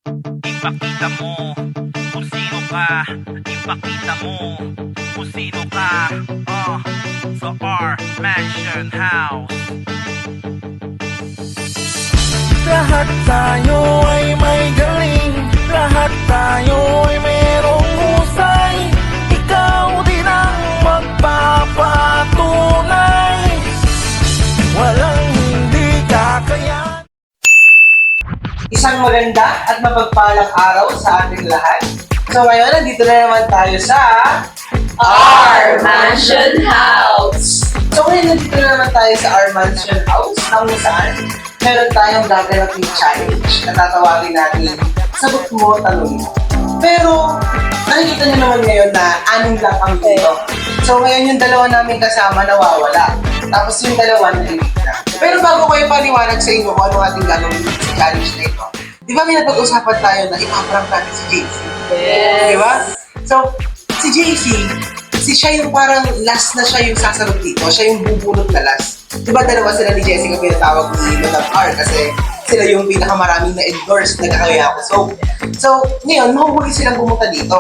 Ipakita mo kung sino ka. Ipakita mo kung sino ka. Sa our mansion house. Lahat tayo ay may galing, lahat tayo ay mayroong husay. Ikaw din ang magpapatunay, walang hindi kakayahan. Isang maganda at mapagpalang araw sa ating lahat. So ngayon, nandito na naman tayo sa Our Mansion House! So ngayon, nandito na naman tayo sa Our Mansion House, kung saan meron tayong gaganaping challenge na tatawagin natin Sagot Mo, Tanong Mo. Pero nakikita nyo naman ngayon na 6 lang ang dito. So ngayon yung dalawa namin kasama nawawala. Tapos yung dalawa nalilig na. Pero bago ko ipaliwanag sa inyo kung ano ating gagawin sa challenge na ito, di ba may napag-usapan tayo na ipaprank natin si JC? Yes! Di ba? So, si JC, siya yung parang last na siya yung sasagot dito. Siya yung bubulot na last. Di ba dalawa sila ni Jessica pinatawag ni Madam R kasi sila yung pinakamaraming na-endorse na kakaya ko. So, ngayon, mahuhuli silang pumunta dito.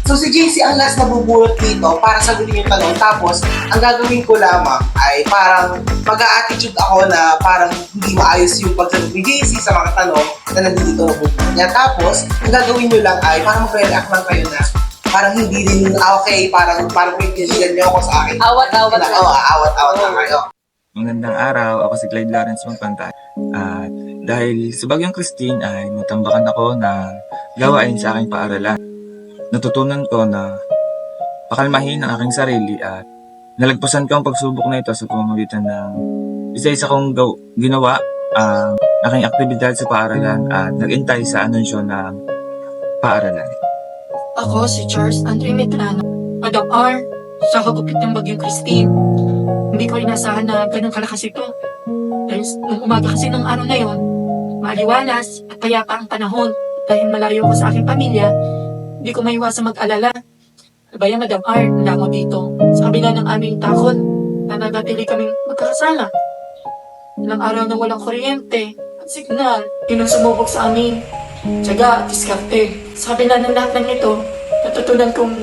So, si JC ang last na bubulot dito para sagutin yung tanong. Tapos, ang gagawin ko lamang ay parang mag-a-attitude ako na parang hindi maayos yung pagsagot ni JC sa mga tanong na nandito na bubulot niya. Tapos, ang gagawin nyo lang ay parang mag-react lang kayo na parang hindi din okay, parang pinigyan niyo ako sa akin. Awat-awat lang. Oo, awat-awat lang kayo. Magandang araw, ako si Clyde Lawrence Magpantay. At dahil sa Bagyong Christine ay natambakan ako na gawain sa aking paaralan. Natutunan ko na pakalmahin ang aking sarili at nalagpasan ko ang pagsubok na ito sa pamamagitan ng isa-isa kong ginawa ang aking aktibidad sa paaralan at nag-intay sa anunsyo ng paaralan. Ako si Charles Andre Medrano. Madam R, sa kagupit ng Bagyong Christine. Hindi ko inasahan na ganun kalakas ito. Dahil nung umaga kasi ng araw na yon, maliwalas at payapa ang panahon. Dahil malayo ko sa aking pamilya, hindi ko maiwasang mag-alala. Ano ba yan, Madam R, wala mo dito. Sa kabila ng aming takot, na nadatili kaming magkakasala. Ilang araw na walang kuryente at signal, yun ang sumubok sa amin. Tiyaga at diskarte. Sa kabila ng lahat ng ito, natutunan kong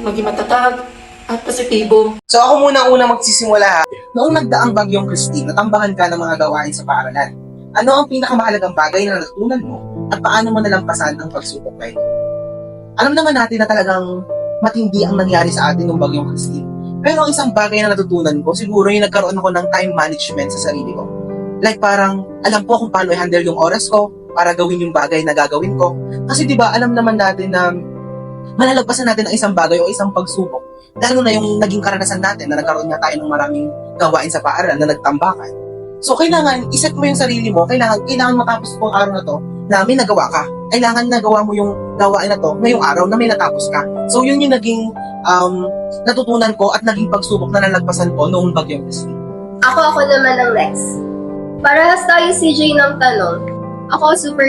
maging matatag at positibo. So ako muna una magsisimula ha. Noong nagdaang Bagyong Christine, natambakan ka ng mga gawain sa paaralan. Ano ang pinakamahalagang bagay na natutunan mo at paano mo nalampasan ang pagsubok na ito? Alam naman natin na talagang matindi ang nangyari sa atin ng Bagyong Christine. Pero ang isang bagay na natutunan ko, siguro yung nagkaroon ako ng time management sa sarili ko. Like parang alam ko kung paano i-handle yung oras ko para gawin yung bagay na gagawin ko. Kasi diba alam naman natin na malalagpasan natin ang isang bagay o isang pagsubok. Lalo na yung naging karanasan natin na nagkaroon nga tayo ng maraming gawain sa paaralan na nagtambakan. So kailangan iset mo yung sarili mo, kailangan matapos po ang araw na to na may nagawa ka. Kailangan nagawa mo yung gawain na to ngayong araw na may natapos ka. So yun yung naging natutunan ko at naging pagsubok na nalagpasan ko noong Bagyong Christine. Ako naman ang next. Parehas tayo CJ ng tanong. Ako super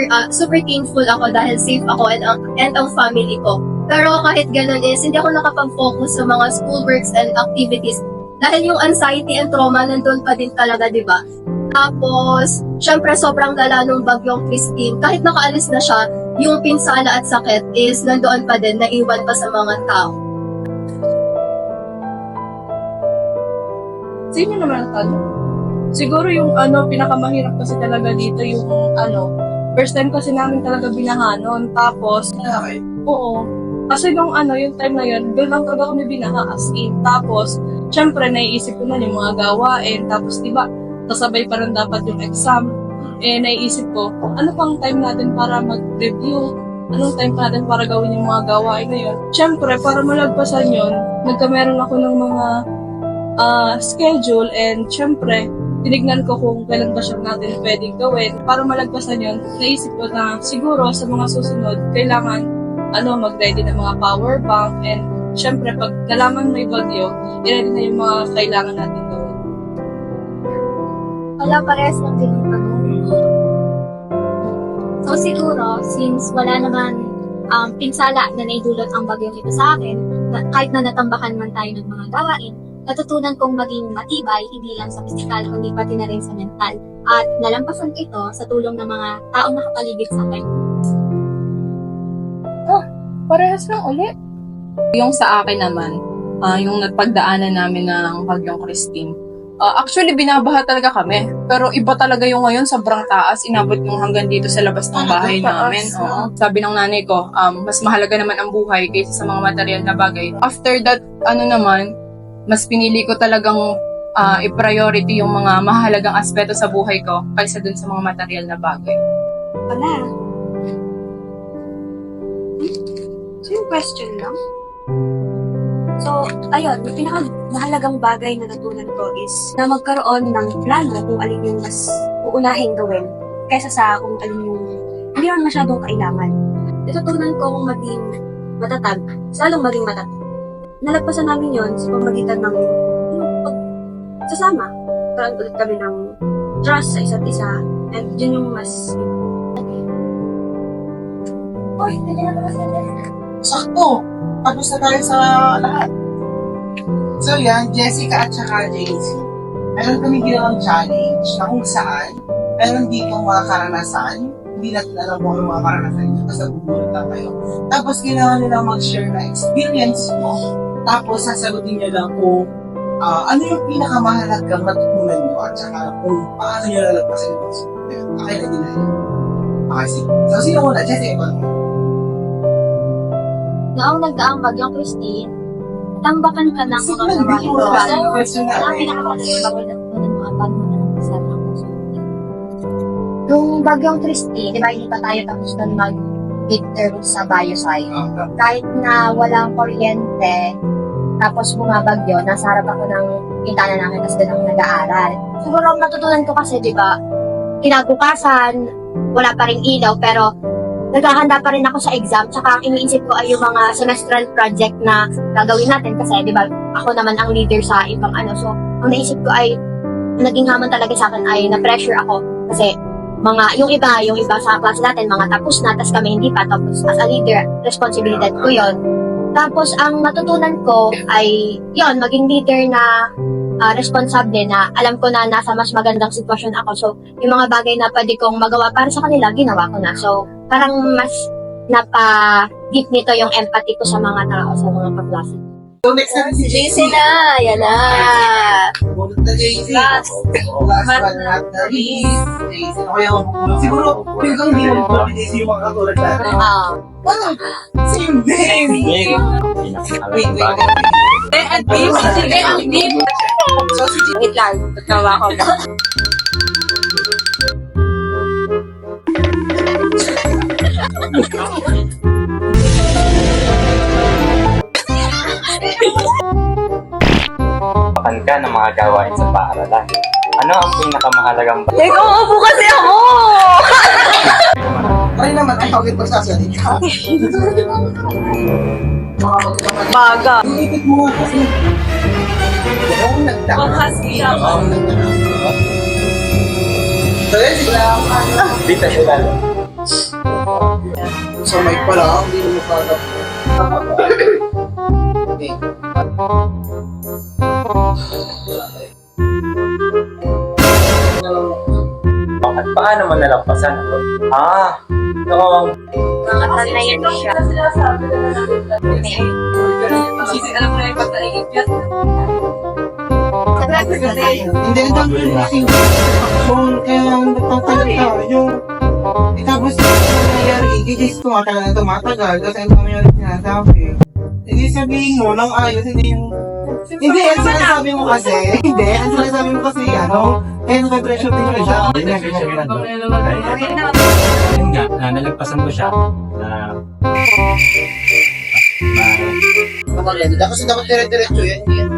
thankful ako dahil safe ako and ang family ko. Pero kahit ganun is, hindi ako nakapag-focus sa mga schoolworks and activities dahil yung anxiety and trauma nandun pa din talaga, di ba? Tapos, syempre sobrang lala nung Bagyong Christine. Kahit nakaalis na siya, yung pinsala at sakit is nandoon pa din, naiwan pa sa mga tao. Sino naman ang tanong? Siguro yung pinakamahirap kasi talaga dito yung first time kasi namin talaga binahanon. Tapos, Okay. oo. Kasi yung time na yun, doon lang talaga kami binaha as in. Tapos, syempre, naiisip ko na yung mga gawain. Tapos, diba, kasabay pa rin dapat yung exam. Naiisip ko, ano pang time natin para mag-review? Anong time pa natin para gawin yung mga gawain na yun? Syempre, para malagpasan yun, nagkameron ako ng mga schedule and syempre, tinignan ko kung kailan ba siya natin pwedeng gawin. Para malagpasan yun, naisip ko na siguro sa mga susunod, kailangan mag-ready ng mga power bank and syempre pag nalaman may bagyo, i-ready na yung mga kailangan natin gawin. Wala parehas lang din yung tanong. So siguro, since wala naman pinsala na naidulot ang bagyong ito sa akin, kahit na natambakan man tayo ng mga gawain, natutunan kong maging matibay, hindi lang sa pisikal, kundi pati na rin sa mental. At nalampasan ko ito sa tulong ng mga taong nakapaligid sa akin. parehas lang ulit. Yung sa akin naman, yung napagdaanan namin ng Bagyong Christine, actually, binabaha talaga kami. Pero iba talaga yung ngayon, sobrang taas. Inabot yung hanggang dito sa labas ng bahay namin. Oo. Sabi ng nanay ko, mas mahalaga naman ang buhay kaysa sa mga material na bagay. After that, mas pinili ko talagang i-priority yung mga mahalagang aspeto sa buhay ko kaysa dun sa mga material na bagay. Wala. So, yung question lang. So, ayun, yung pinakamahalagang bagay na natunan ko is na magkaroon ng plano kung alin yung mas uunahin gawin kaysa sa kung alin yung hindi naman masyadong kailangan. Natutunan ko kung maging matatag, salong maging matatag. Nalagpasan namin yon sa pamagitan ng pagsasama. Karoon ulit kami ng trust sa isa't isa and yun yung mas Sakto! Tapos na tayo sa lahat. So yan, Jessica at saka JC. Meron kami ginawang challenge na kung saan meron dito mga karanasan. Hindi natin alam kung ano mga karanasan nyo. Basta bubulat lang kayo. Tapos ginawa nila mag-share na experience mo. Tapos sasagutin nyo lang kung ano yung pinakamahalagang natutunan nyo at saka kung paano nyo lalagpasan yung pagsusunod. Okay na din na yun. Okay, sige. So sino muna? Jessica, ikaw naman. Noong nagdaang Bagyong Christine, tambakan ka ng mga gawain mo. Ang pinakapagdagang bagay na tutunan mo ang bago na ng kasal ng pagsusunod. Nung Bagyong Christine, di ba hindi pa tayo tapos na mag-midterm sa bioscience. Kahit na walang kuryente, tapos bumabagyo, nasa harap ako ng pintana namin kasi doon ako nag-aaral. Siguro ang natutunan ko kasi, di ba, kinabukasan, wala pa rin ilaw, pero naghahanda pa rin ako sa exam, tsaka ang iniisip ko ay yung mga semestral project na gagawin natin kasi, di ba, ako naman ang leader sa ibang So, ang naisip ko ay, naging hamon talaga sa akin ay na-pressure ako kasi yung iba sa klase natin, mga tapos na, tas kami hindi pa, tapos as a leader, responsibilidad ko yon. Tapos, ang natutunan ko ay, maging leader na responsable na alam ko na nasa mas magandang sitwasyon ako. So, yung mga bagay na pwede kong magawa para sa kanila, ginawa ko na. So, parang mas napa-deep nito yung empathy ko sa mga tao, sa mga kaklase. So next natin si JC. na! Yan na! Bunot na JC. Last but not the least. JC, ano kaya siguro, feel ko hindi mo po JC yung mga katulad natin. Same thing. Wait. Ang deep! Sige, ang deep! So si JC. Wait lang, natawa ko. Pakan ka ng mga gawain sa paaralan. Ano ang pinakamahalagang bagay? Ikaw, upo kasi ako! Ay naman, ay hawit magsasalita. Baga. Iikot mo nga kasi. Noong nagdaan. Husky ako. So yun, sila ang Dito sila. sa mic pa lang, hindi mo magkagap. Okay. Bakit? Paano mo nalampasan ako? Noong Nakatanayin siya. Kasi alam mo na yung pagtaigipyat. Hindi, ito ang pinakasing kung kaya nagtatagal ka, tapos nangyayari, i-gis ko matagal na tumatagal kasi ito naman yung sinasabi. Hindi sabihin mo lang ayos, hindi yung... Hindi, ang sinasabi mo kasi, ang sinasabi mo kasi, kaya nag-pressure din ko siya. Yun nga, nalagpasan ko siya na Makalenda, kasi dapat dire-diretso yan, hindi yan.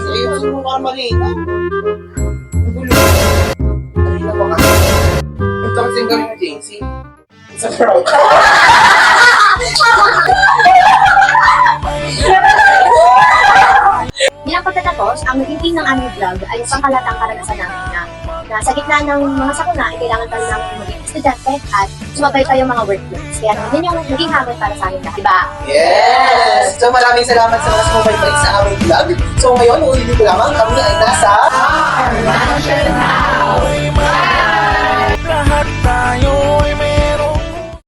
Ayun, mo ka malina. Ang gulo. Malina pa kasi. Ito kasi yung gawin mo, JC. Sa crowd. Bilang pagtatapos, ang naging theme ng aming vlog ay isang kalatang karanasan namin na sa gitna ng mga sakuna ay kailangan pa rin namin maging estudyante at sumabay pa yung mga workmates. Kaya naman yun yung naging hamon para sa amin lahat, diba? Yes! So maraming salamat sa mga sumabay sa aming vlog. So ngayon, ulitin ko lamang, kami ay nasa... Our Mansion House!